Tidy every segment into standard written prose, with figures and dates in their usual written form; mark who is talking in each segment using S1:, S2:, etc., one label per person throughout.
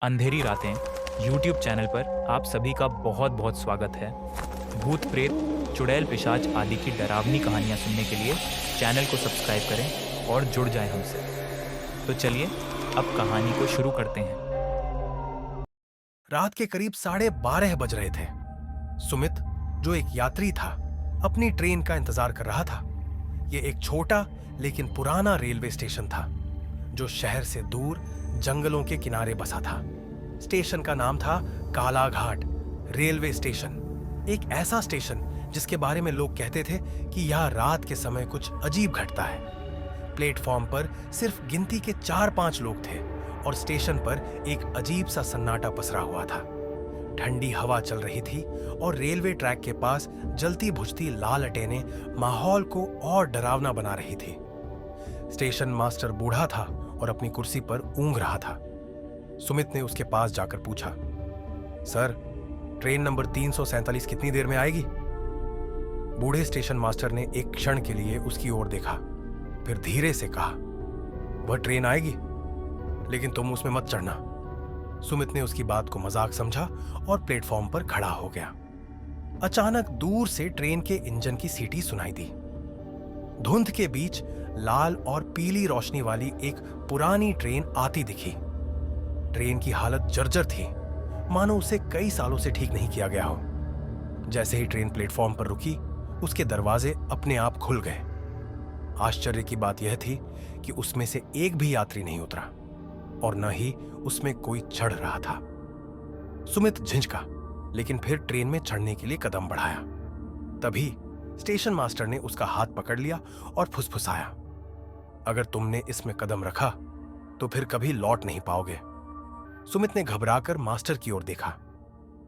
S1: अंधेरी रातें YouTube channel पर आप सभी का बहुत बहुत स्वागत है। भूत प्रेत, चुड़ैल पिशाच आदि की डरावनी कहानियाँ सुनने के लिए चैनल को सब्सक्राइब करें और जुड़ जाएं हमसे। तो चलिए अब कहानी को शुरू करते हैं।
S2: रात के करीब 12:30 बज रहे थे। सुमित, जो एक यात्री था, अपनी ट्रेन का इंतजार कर रहा था। यह एक छोटा लेकिन पुराना रेलवे स्टेशन था, जो शहर से दूर जंगलों के किनारे बसा था। स्टेशन का नाम था कालाघाट रेलवे स्टेशन। एक ऐसा स्टेशन जिसके बारे में लोग कहते थे कि यह रात के समय कुछ अजीब घटता है। प्लेटफॉर्म पर सिर्फ गिनती के 4-5 लोग थे और स्टेशन पर एक अजीब सा सन्नाटा पसरा हुआ था। ठंडी हवा चल रही थी और रेलवे ट्रैक के पास जलती बुझती लालटेनें माहौल को और डरावना बना रही थी। स्टेशन मास्टर बूढ़ा था और अपनी कुर्सी पर ऊँघ रहा था। सुमित ने उसके पास जाकर पूछा, सर, ट्रेन नंबर 347 कितनी देर में आएगी? बूढ़े स्टेशन मास्टर ने एक क्षण के लिए उसकी ओर देखा, फिर धीरे से कहा, वह ट्रेन आएगी, लेकिन तुम उसमें मत चढ़ना। सुमित ने उसकी बात को मजाक समझा और प्लेटफॉर्म पर खड़ा हो गया। अचानक दूर से ट्रेन के इंजन की सीटी सुनाई दी। धुंध के बीच लाल और पीली रोशनी वाली एक पुरानी ट्रेन आती दिखी। ट्रेन की हालत जर्जर थी, मानो उसे कई सालों से ठीक नहीं किया गया हो। जैसे ही ट्रेन प्लेटफॉर्म पर रुकी, उसके दरवाजे अपने आप खुल गए। आश्चर्य की बात यह थी कि उसमें से एक भी यात्री नहीं उतरा और न ही उसमें कोई चढ़ रहा था। सुमित झिझका, लेकिन फिर ट्रेन में चढ़ने के लिए कदम बढ़ाया। तभी स्टेशन मास्टर ने उसका हाथ पकड़ लिया और फुसफुसाया, अगर तुमने इसमें कदम रखा तो फिर कभी लौट नहीं पाओगे। सुमित ने घबराकर मास्टर की ओर देखा।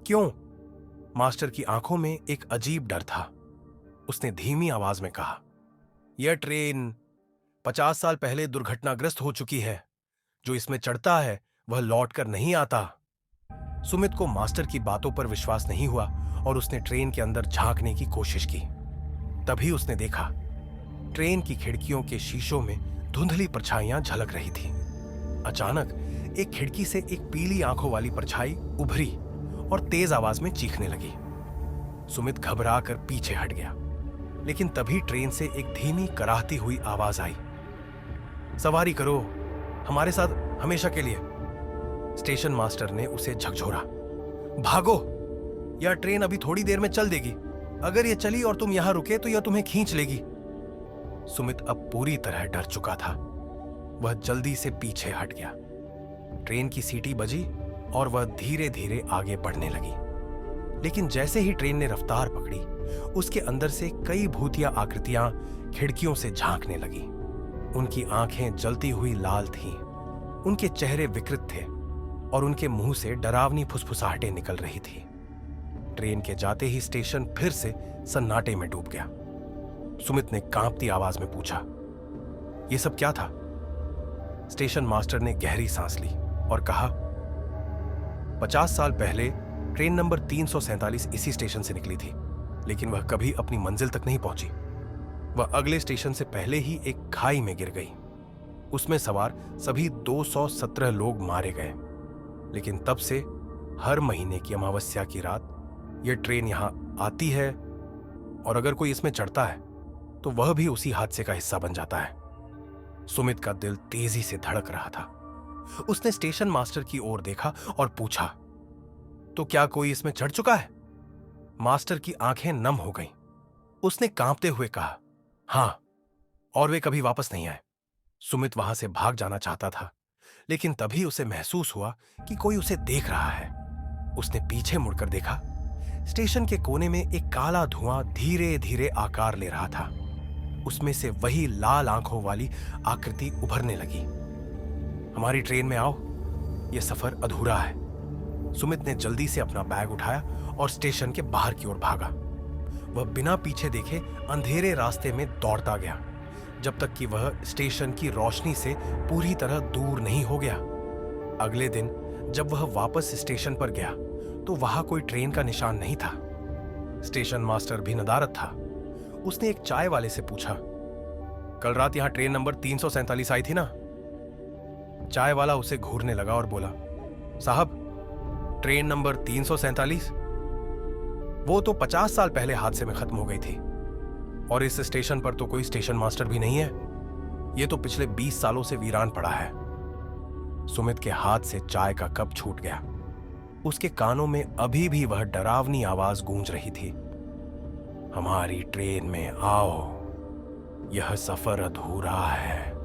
S2: क्यों? मास्टर की आंखों में एक अजीब डर था। उसने धीमी आवाज में कहा, यह ट्रेन 50 साल पहले दुर्घटनाग्रस्त हो चुकी है। जो इसमें चढ़ता है वह लौट कर नहीं आता। सुमित को मास्टर की बातों पर विश्वास नहीं हुआ और उसने ट्रेन के अंदर झांकने की कोशिश की। तभी उसने देखा, ट्रेन की खिड़कियों के शीशों में धुंधली परछाइयां झलक रही थी। अचानक एक खिड़की से एक पीली आंखों वाली परछाई उभरी और तेज आवाज में चीखने लगी। सुमित घबरा कर पीछे हट गया, लेकिन तभी ट्रेन से एक धीमी कराहती हुई आवाज आई, सवारी करो, हमारे साथ हमेशा के लिए। स्टेशन मास्टर ने उसे झकझोरा, भागो, यह ट्रेन अभी थोड़ी देर में चल देगी। अगर यह चली और तुम यहां रुके तो यह तुम्हें खींच लेगी। सुमित अब पूरी तरह डर चुका था। वह जल्दी से पीछे हट गया। ट्रेन की सीटी बजी और वह धीरे धीरे आगे बढ़ने लगी। लेकिन जैसे ही ट्रेन ने रफ्तार पकड़ी, उसके अंदर से कई भूतिया आकृतियां खिड़कियों से झांकने लगी। उनकी आंखें जलती हुई लाल थीं, उनके चेहरे विकृत थे और उनके मुंह से डरावनी फुसफुसाहटें निकल रही थी। ट्रेन के जाते ही स्टेशन फिर से सन्नाटे में डूब गया। सुमित ने कांपती आवाज में पूछा, यह सब क्या था? स्टेशन मास्टर ने गहरी सांस ली और कहा, 50 साल पहले ट्रेन नंबर 347 इसी स्टेशन से निकली थी, लेकिन वह कभी अपनी मंजिल तक नहीं पहुंची। वह अगले स्टेशन से पहले ही एक खाई में गिर गई। उसमें सवार सभी 217 लोग मारे गए। लेकिन तब से हर महीने की अमावस्या की रात यह ट्रेन यहां आती है और अगर कोई इसमें चढ़ता है तो वह भी उसी हादसे का हिस्सा बन जाता है। सुमित का दिल तेजी से धड़क रहा था। उसने स्टेशन मास्टर की ओर देखा और पूछा, तो क्या कोई इसमें चढ़ चुका है? मास्टर की आंखें नम हो गईं। उसने कांपते हुए कहा, हां, और वे कभी वापस नहीं आए। सुमित वहां से भाग जाना चाहता था, लेकिन तभी उसे महसूस हुआ कि कोई उसे देख रहा है। उसने पीछे मुड़कर देखा। स्टेशन के कोने में एक काला धुआं धीरे धीरे आकार ले रहा था। उसमें से वही लाल आंखों वाली आकृति उभरने लगी। हमारी ट्रेन में आओ, यह सफर अधूरा है। सुमित ने जल्दी से अपना बैग उठाया और स्टेशन के बाहर की ओर भागा। वह बिना पीछे देखे अंधेरे रास्ते में दौड़ता गया, जब तक कि वह स्टेशन की रोशनी से पूरी तरह दूर नहीं हो गया। अगले दिन जब वह वापस स्टेशन पर गया तो वहां कोई ट्रेन का निशान नहीं था। स्टेशन मास्टर भी नदारद था। उसने एक चाय वाले से पूछा, कल रात यहां ट्रेन नंबर 347 आई थी ना? चाय वाला उसे घूरने लगा और बोला, साहब, ट्रेन नंबर 347 वो तो 50 साल पहले हादसे में खत्म हो गई थी, और इस स्टेशन पर तो कोई स्टेशन मास्टर भी नहीं है। ये तो पिछले 20 सालों से वीरान पड़ा है। सुमित के हाथ से चाय का कप छूट गया। उसके कानों में अभी भी वह डरावनी आवाज गूंज रही थी, हमारी ट्रेन में आओ, यह सफर अधूरा है।